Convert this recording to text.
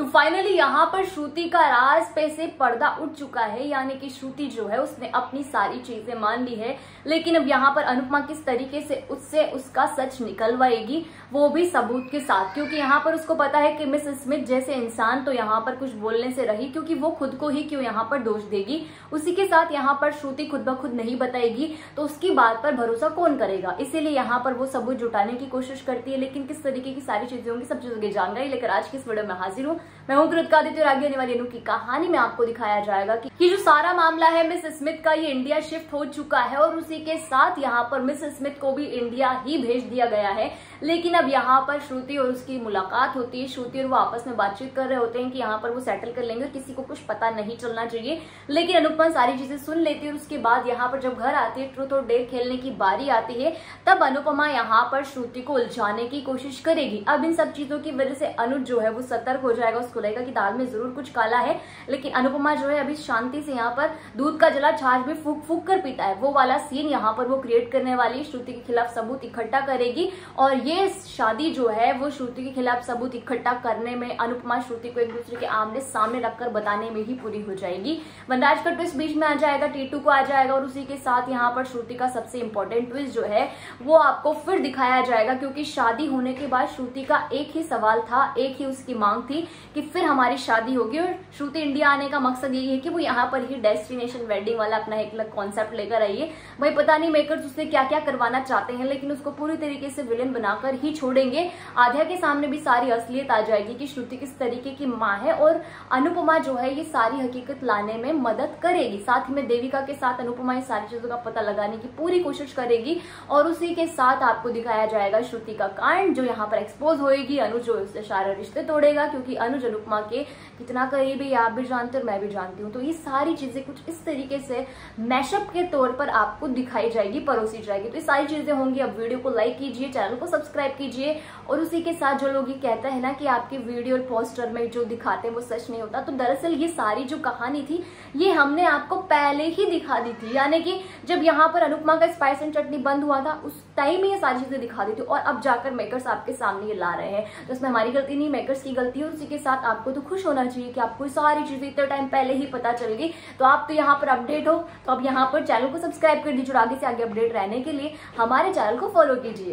तो फाइनली यहाँ पर श्रुति का राज पे से पर्दा उठ चुका है, यानी कि श्रुति जो है उसने अपनी सारी चीजें मान ली है। लेकिन अब यहाँ पर अनुपमा किस तरीके से उससे उसका सच निकलवाएगी, वो भी सबूत के साथ, क्योंकि यहाँ पर उसको पता है कि मिस स्मिथ जैसे इंसान तो यहाँ पर कुछ बोलने से रही, क्योंकि वो खुद को ही क्यों यहाँ पर दोष देगी। उसी के साथ यहाँ पर श्रुति खुद ब खुद नहीं बताएगी तो उसकी बात पर भरोसा कौन करेगा, इसीलिए यहाँ पर वो सबूत जुटाने की कोशिश करती है। लेकिन किस तरीके की सारी चीजें होंगी, सब चीजों की जानकारी लेकर आज की इस वीडियो में हाजिर हूँ। मैं हूँ कृतिका आदित्य और आगे आने वाली अनु की कहानी में आपको दिखाया जाएगा कि जो सारा मामला है मिस स्मिथ का, ये इंडिया शिफ्ट हो चुका है और उसी के साथ यहाँ पर मिस स्मिथ को भी इंडिया ही भेज दिया गया है। लेकिन अब यहाँ पर श्रुति और उसकी मुलाकात होती है। श्रुति और वो आपस में बातचीत कर रहे होते हैं कि यहाँ पर वो सेटल कर लेंगे और किसी को कुछ पता नहीं चलना चाहिए। लेकिन अनुपमा सारी चीजें सुन लेती है और उसके बाद यहाँ पर जब घर आती है, ट्रूथ और डेयर खेलने की बारी आती है, तब अनुपमा यहाँ पर श्रुति को उलझाने की कोशिश करेगी। अब इन सब चीजों की वजह से अनुज जो है वो सतर्क हो जाएगा, उसको लगेगा कि दाल में जरूर कुछ काला है। लेकिन अनुपमा जो है अभी शांति से यहाँ पर दूध का जला छाछ भी फूक फूक कर पीता है, वो वाला सीन यहाँ पर वो क्रिएट करने वाली है। श्रुति के खिलाफ सबूत इकट्ठा करेगी और ये शादी जो है वो श्रुति के खिलाफ सबूत इकट्ठा करने में, अनुपमा श्रुति को एक दूसरे के आमने सामने रखकर बताने में ही पूरी हो जाएगी। वनराज का ट्विस्ट बीच में आ जाएगा, टीटू को आ जाएगा और उसी के साथ यहाँ पर श्रुति का सबसे इंपॉर्टेंट ट्विस्ट जो है वो आपको फिर दिखाया जाएगा, क्योंकि शादी होने के बाद श्रुति का एक ही सवाल था, एक ही उसकी मांग थी कि फिर हमारी शादी होगी। और श्रुति इंडिया आने का मकसद यही है कि वो यहाँ पर ही डेस्टिनेशन वेडिंग वाला अपना एक अलग कॉन्सेप्ट लेकर आई है। भाई पता नहीं मेकर्स उससे क्या क्या करवाना चाहते हैं, लेकिन उसको पूरी तरीके से विलेन बनाकर ही छोड़ेंगे। आध्या के सामने भी सारी असलियत आ जाएगी कि श्रुति किस तरीके की माँ है और अनुपमा जो है ये सारी हकीकत लाने में मदद करेगी। साथ ही में देविका के साथ अनुपमा ये सारी चीजों का पता लगाने की पूरी कोशिश करेगी और उसी के साथ आपको दिखाया जाएगा श्रुति का कांड, जो यहाँ पर एक्सपोज होएगी। अनुज जो उससे सारे रिश्ते तोड़ेगा, क्योंकि अनुज अनुपमा के कितना करीबी आप भी जानते हो, मैं भी जानती हूँ। तो ये सारी चीजें कुछ इस तरीके से मैशअप के तौर पर आपको दिखाई जाएगी, परोसी जाएगी। तो ये सारी चीजें होंगी। अब वीडियो को लाइक कीजिए, चैनल को सब्सक्राइब कीजिए। और उसी के साथ जो लोग ये कहते हैं ना कि आपके वीडियो और पोस्टर में जो दिखाते हैं वो सच नहीं होता, तो दरअसल ये सारी जो कहानी थी ये हमने आपको पहले ही दिखा दी थी। यानी कि जब यहाँ पर अनुपमा का स्पाइस एंड चटनी बंद हुआ था उस टाइम में ये सारी चीजें दिखा दी थी, और अब जाकर मेकर्स आपके सामने ये ला रहे हैं। तो इसमें हमारी गलती नहीं, मेकर्स की गलती है। उसी के साथ आपको तो खुश होना चाहिए कि आपको सारी चीजें इतने टाइम पहले ही पता चल गई। तो आप तो यहाँ पर अपडेट हो, तो अब यहाँ पर चैनल को सब्सक्राइब कर दीजिए और आगे से आगे अपडेट रहने के लिए हमारे चैनल को फॉलो कीजिए।